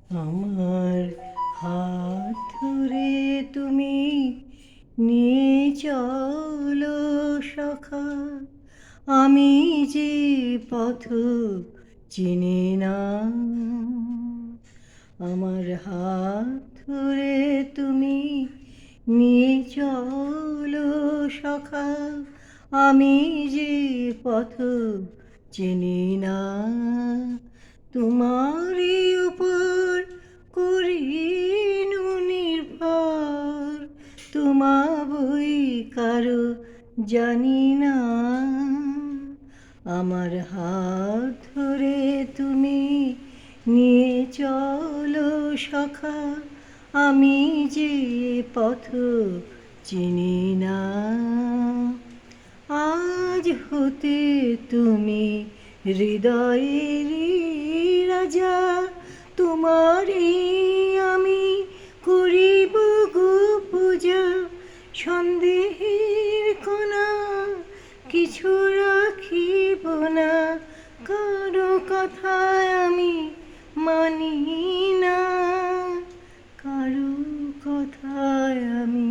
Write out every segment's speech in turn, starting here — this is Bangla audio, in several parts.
আমার হাত ধরে তুমি নিয়ে চলো সখা, আমি যে পথ চিনি না। আমার হাত ধরে তুমি নিয়ে চলো সখা, আমি যে পথ চিনি না। তোমারই উপর করিনু নির্ভর, তোমা বই কারো জানি না। আমার হাত ধরে তুমি নিয়ে চলো সখা, আমি যে পথ চিনি না। আজ হতে তুমি হৃদয়েরই রাজা, তোমারই আমি করিব গো পূজা। সন্দেহের কণা কিছু রাখিব না, কারো কথায় আমি মানি না, কারো কথায় আমি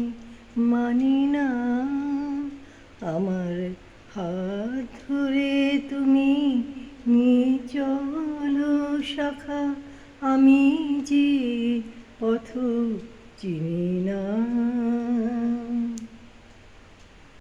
মানি না। আমার হাত ধরে তুমি নিয়ে চলো সখা, আমি যে পথ চিনি না।